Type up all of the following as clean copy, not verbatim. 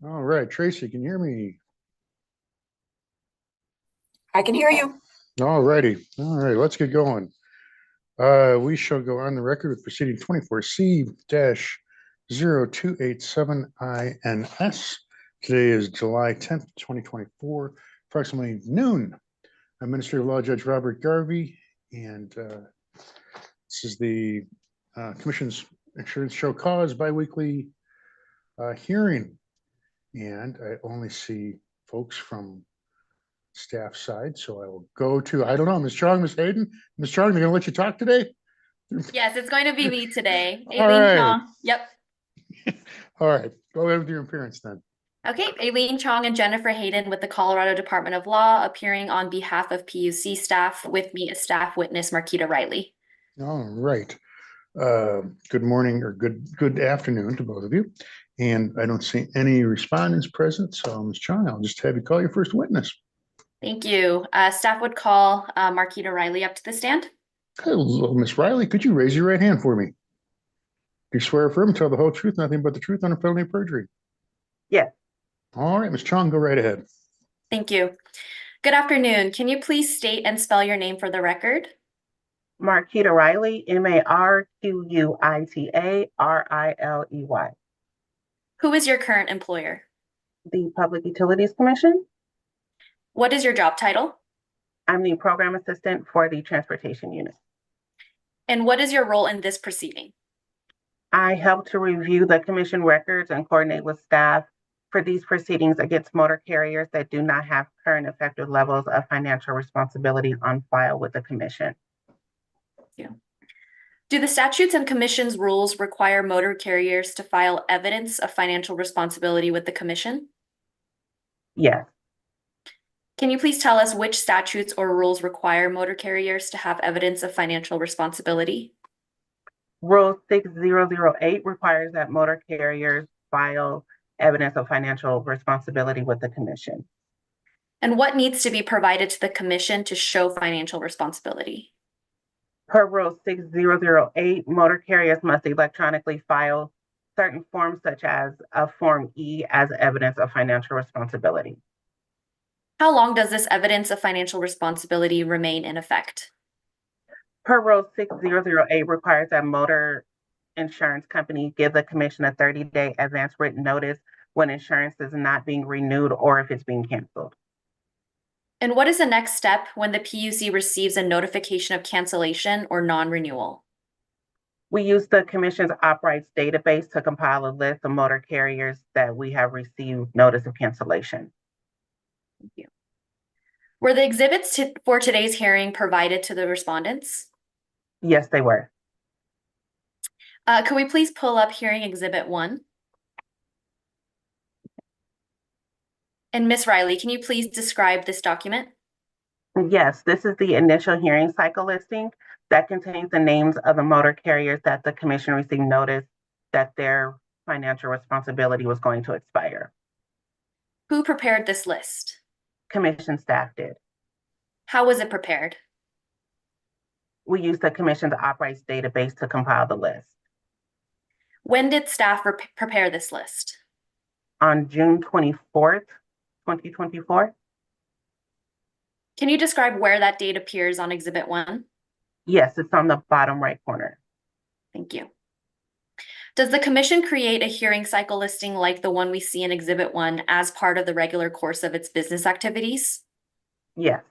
All right, Tracy, can you hear me? I can hear you. All righty. All right, let's get going. We shall go on the record with proceeding 24C-0287INS. Today is July 10th, 2024, approximately noon. Administrative Law Judge Robert Garvey, and this is the Commission's Insurance Show Cause biweekly hearing. And I only see folks from staff side. So I will go to, I don't know, Ms. Chong, Ms. Hayden. Ms. Chong, they're gonna let you talk today? Yes, it's going to be me today. All Aileen right. Chong. Yep. All right, go ahead with your appearance then. Okay, Aileen Chong and Jennifer Hayden with the Colorado Department of Law appearing on behalf of PUC staff. With me as staff witness Marquita Riley. All right. Good morning or good afternoon to both of you. And I don't see any respondents present. So Ms. Chong, I'll just have you call your first witness. Thank you. Staff would call Marquita Riley up to the stand. Hello, Ms. Riley. Could you raise your right hand for me? Do you swear or affirm to tell the whole truth, nothing but the truth under penalty of perjury? Yes. All right, Ms. Chong, go right ahead. Thank you. Good afternoon. Can you please state and spell your name for the record? Marquita Riley, Marquita Riley. Who is your current employer? The Public Utilities Commission. What is your job title? I'm the program assistant for the transportation unit. And what is your role in this proceeding? I help to review the commission records and coordinate with staff for these proceedings against motor carriers that do not have current effective levels of financial responsibility on file with the commission. Thank you. Do the statutes and commission's rules require motor carriers to file evidence of financial responsibility with the commission? Yes. Can you please tell us which statutes or rules require motor carriers to have evidence of financial responsibility? Rule 6008 requires that motor carriers file evidence of financial responsibility with the commission. And what needs to be provided to the commission to show financial responsibility? Per Rule 6008, motor carriers must electronically file certain forms such as a Form E as evidence of financial responsibility. How long does this evidence of financial responsibility remain in effect? Per Rule 6008 requires that motor insurance companies give the commission a 30-day advance written notice when insurance is not being renewed or if it's being canceled. And what is the next step when the PUC receives a notification of cancellation or non-renewal? We use the commission's OpRights database to compile a list of motor carriers that we have received notice of cancellation. Thank you. Were the exhibits for today's hearing provided to the respondents? Yes, they were. Could we please pull up hearing exhibit 1? And Ms. Riley, can you please describe this document? Yes, this is the initial hearing cycle listing that contains the names of the motor carriers that the commission received notice that their financial responsibility was going to expire. Who prepared this list? Commission staff did. How was it prepared? We used the commission's OpRights database to compile the list. When did staff prepare this list? On June 24th, 2024. Can you describe where that date appears on exhibit 1? Yes, it's on the bottom right corner. Thank you. Does the commission create a hearing cycle listing like the one we see in exhibit 1 as part of the regular course of its business activities? Yes.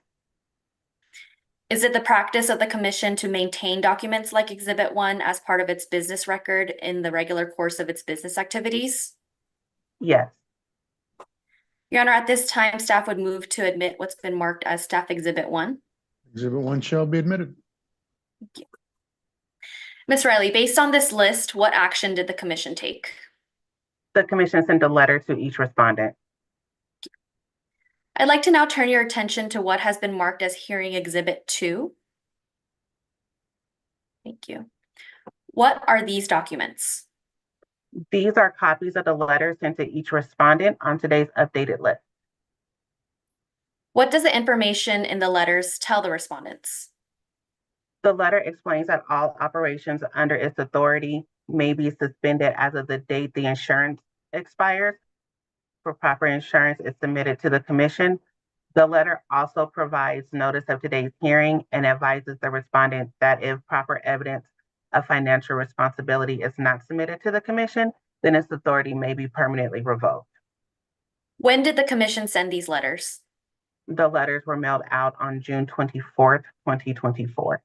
Is it the practice of the commission to maintain documents like exhibit 1 as part of its business record in the regular course of its business activities? Yes. Your Honor, at this time, staff would move to admit what's been marked as staff exhibit 1. Exhibit 1 shall be admitted. Thank you. Ms. Riley, based on this list, what action did the commission take? The commission sent a letter to each respondent. I'd like to now turn your attention to what has been marked as hearing exhibit 2. Thank you. What are these documents? These are copies of the letter sent to each respondent on today's updated list. What does the information in the letters tell the respondents? The letter explains that all operations under its authority may be suspended as of the date the insurance expires, for proper insurance is submitted to the commission. The letter also provides notice of today's hearing and advises the respondent that if proper evidence of financial responsibility is not submitted to the commission, then its authority may be permanently revoked. When did the commission send these letters? The letters were mailed out on June 24th, 2024.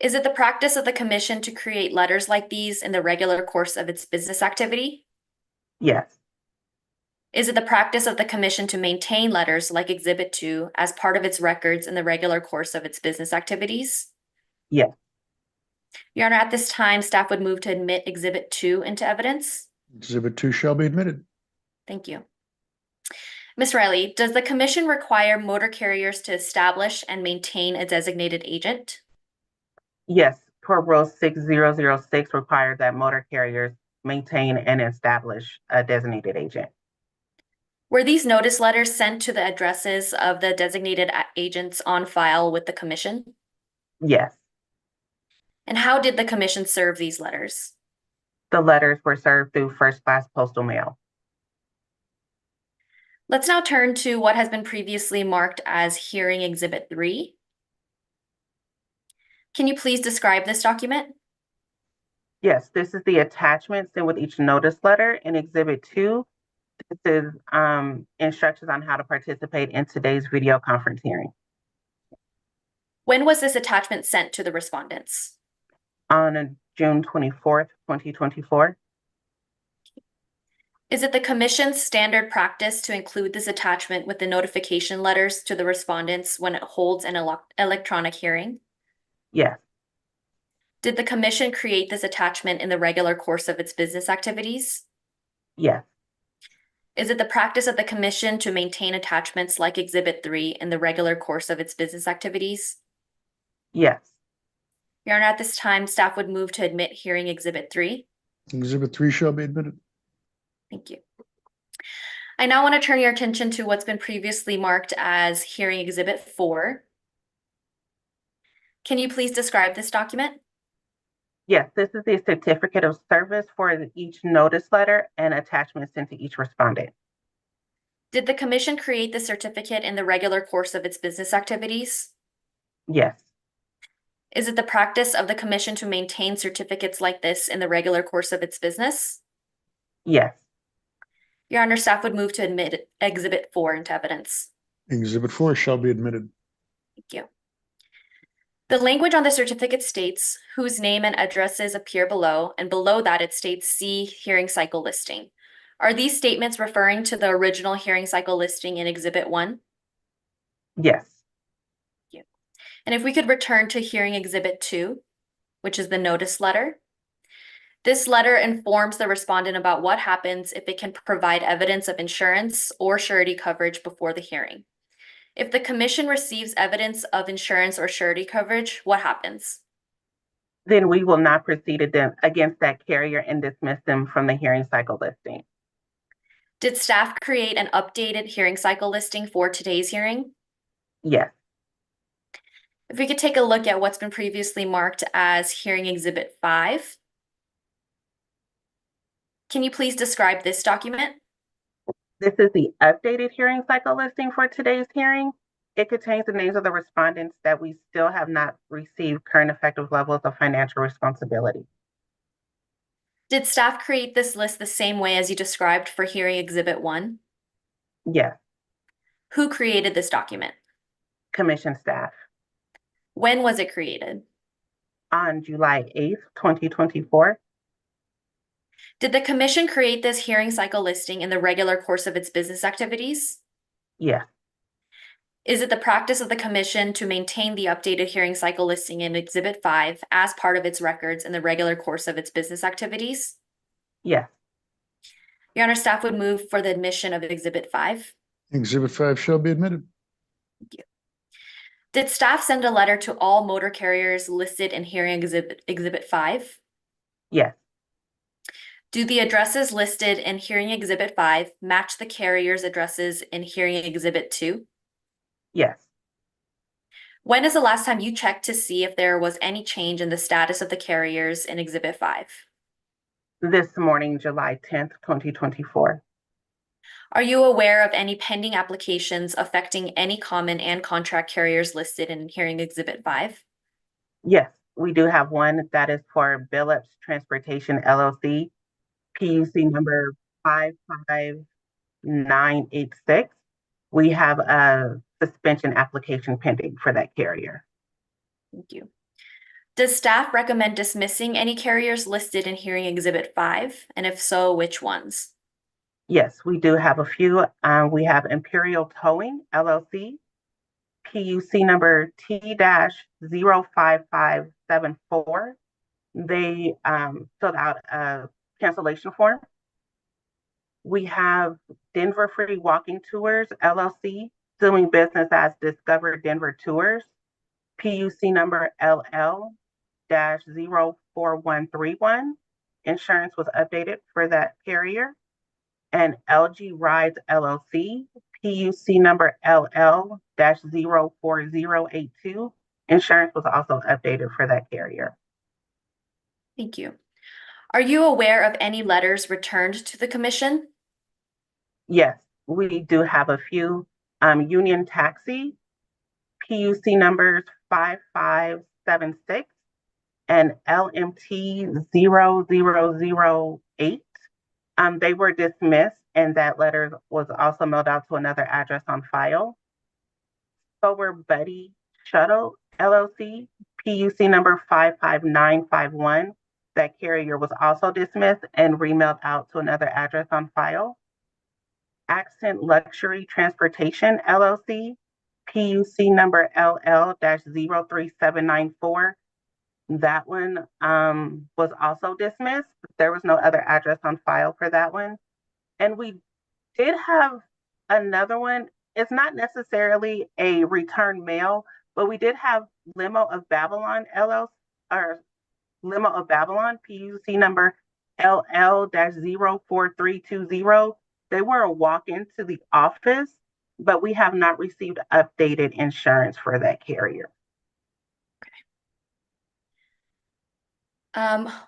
Is it the practice of the commission to create letters like these in the regular course of its business activity? Yes. Is it the practice of the commission to maintain letters like Exhibit 2 as part of its records in the regular course of its business activities? Yes. Your Honor, at this time, staff would move to admit Exhibit 2 into evidence. Exhibit 2 shall be admitted. Thank you. Ms. Riley, does the commission require motor carriers to establish and maintain a designated agent? Yes. Core Rule 6006 requires that motor carriers maintain and establish a designated agent. Were these notice letters sent to the addresses of the designated agents on file with the commission? Yes. And how did the commission serve these letters? The letters were served through first-class postal mail. Let's now turn to what has been previously marked as Hearing Exhibit 3. Can you please describe this document? Yes, this is the attachment sent with each notice letter. In Exhibit 2, this is instructions on how to participate in today's video conference hearing. When was this attachment sent to the respondents? On June 24th, 2024. Is it the commission's standard practice to include this attachment with the notification letters to the respondents when it holds an electronic hearing? Yes. Did the commission create this attachment in the regular course of its business activities? Yes. Is it the practice of the commission to maintain attachments like Exhibit 3 in the regular course of its business activities? Yes. Your Honor, at this time, staff would move to admit Hearing Exhibit 3. Exhibit 3 shall be admitted. Thank you. I now want to turn your attention to what's been previously marked as Hearing Exhibit 4. Can you please describe this document? Yes, this is the certificate of service for each notice letter and attachment sent to each respondent. Did the commission create the certificate in the regular course of its business activities? Yes. Is it the practice of the commission to maintain certificates like this in the regular course of its business? Yes. Your Honor, staff would move to admit Exhibit 4 into evidence. Exhibit 4 shall be admitted. Thank you. The language on the certificate states whose name and addresses appear below, and below that it states see hearing cycle listing. Are these statements referring to the original hearing cycle listing in Exhibit 1? Yes. And if we could return to Hearing Exhibit 2, which is the notice letter. This letter informs the respondent about what happens if it can provide evidence of insurance or surety coverage before the hearing. If the commission receives evidence of insurance or surety coverage, what happens? Then we will not proceed against that carrier and dismiss them from the hearing cycle listing. Did staff create an updated hearing cycle listing for today's hearing? Yes. If we could take a look at what's been previously marked as Hearing Exhibit 5. Can you please describe this document? This is the updated hearing cycle listing for today's hearing. It contains the names of the respondents that we still have not received current effective levels of financial responsibility. Did staff create this list the same way as you described for Hearing Exhibit 1? Yes. Who created this document? Commission staff. When was it created? On July 8th, 2024. Did the commission create this hearing cycle listing in the regular course of its business activities? Yes. Is it the practice of the commission to maintain the updated hearing cycle listing in Exhibit 5 as part of its records in the regular course of its business activities? Yes. Your Honor, staff would move for the admission of Exhibit 5. Exhibit 5 shall be admitted. Thank you. Did staff send a letter to all motor carriers listed in Hearing Exhibit 5? Yes. Do the addresses listed in Hearing Exhibit 5 match the carriers' addresses in Hearing Exhibit 2? Yes. When is the last time you checked to see if there was any change in the status of the carriers in Exhibit 5? This morning, July 10th, 2024. Are you aware of any pending applications affecting any common and contract carriers listed in hearing exhibit 5? Yes, we do have one that is for Billups Transportation LLC, PUC number 55986. We have a suspension application pending for that carrier. Thank you. Does staff recommend dismissing any carriers listed in hearing exhibit 5? And if so, which ones? Yes, we do have a few. We have Imperial Towing LLC, PUC number T-05574. They filled out a cancellation form. We have Denver Free Walking Tours LLC, doing business as Discover Denver Tours, PUC number LL-04131. Insurance was updated for that carrier. And LG Rides LLC, PUC number LL-04082. Insurance was also updated for that carrier. Thank you. Are you aware of any letters returned to the commission? Yes, we do have a few. Union Taxi, PUC numbers 5576 and LMT 0008. They were dismissed, and that letter was also mailed out to another address on file. Sober Buddy Shuttle LLC, PUC number 55951. That carrier was also dismissed and remailed out to another address on file. Accent Luxury Transportation LLC, PUC number LL-03794. That one was also dismissed. There was no other address on file for that one. And we did have another one. It's not necessarily a return mail, but we did have Limo of Babylon LLC, or Limo of Babylon, PUC number LL-04320. They were a walk-in to the office, but we have not received updated insurance for that carrier.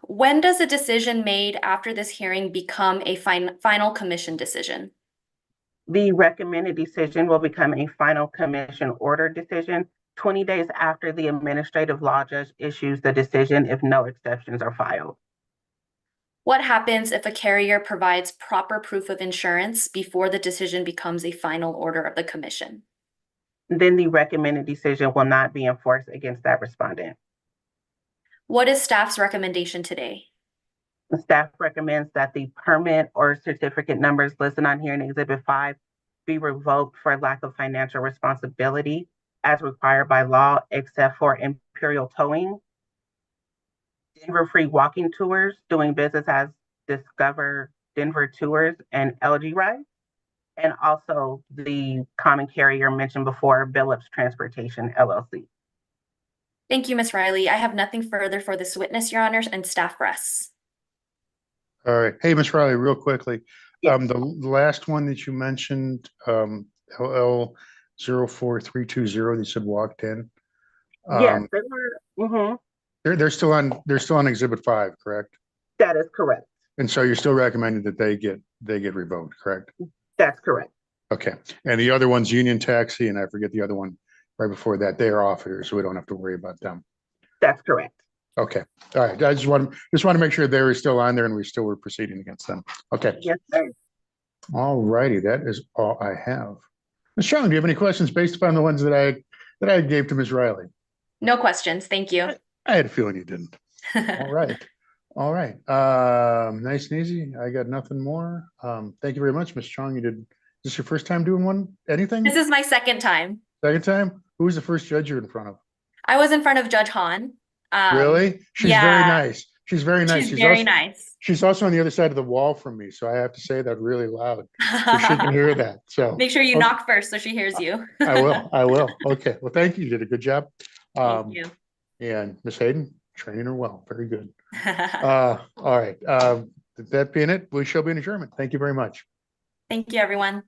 When does a decision made after this hearing become a final commission decision? The recommended decision will become a final commission order decision 20 days after the administrative law judge issues the decision if no exceptions are filed. What happens if a carrier provides proper proof of insurance before the decision becomes a final order of the commission? Then the recommended decision will not be enforced against that respondent. What is staff's recommendation today? The staff recommends that the permit or certificate numbers listed on here in Exhibit 5 be revoked for lack of financial responsibility as required by law, except for Imperial Towing, Denver Free Walking Tours, doing business as Discover Denver Tours, and LG Rides, and also the common carrier mentioned before, Billups Transportation LLC. Thank you, Ms. Riley. I have nothing further for this witness, Your Honors, and staff rests. All right. Hey, Ms. Riley, real quickly. Yes. The last one that you mentioned, LL-04320, they said walked in. Yes, they were. They're still on Exhibit 5, correct? That is correct. And so you're still recommending that they get revoked, correct? That's correct. Okay. And the other one's Union Taxi, and I forget the other one right before that. They are off here, so we don't have to worry about them. That's correct. Okay. All right. I just want to make sure they're still on there and we still were proceeding against them. Okay. Yes, sir. All righty. That is all I have. Ms. Chung, do you have any questions based upon the ones that I gave to Ms. Riley? No questions. Thank you. I had a feeling you didn't. All right. All right. Nice and easy. I got nothing more. Thank you very much, Ms. Chung. Is this your first time doing anything? This is my second time. Second time? Who was the first judge you're in front of? I was in front of Judge Hahn. Really? She's very nice. She's very nice. She's very nice. She's also on the other side of the wall from me, so I have to say that really loud so she can hear that. So make sure you knock first so she hears you. I will. I will. Okay. Well, thank you. You did a good job. Thank you. And Miss Hayden, training her well. Very good. All right. That being it, we shall be in adjournment. Thank you very much. Thank you, everyone.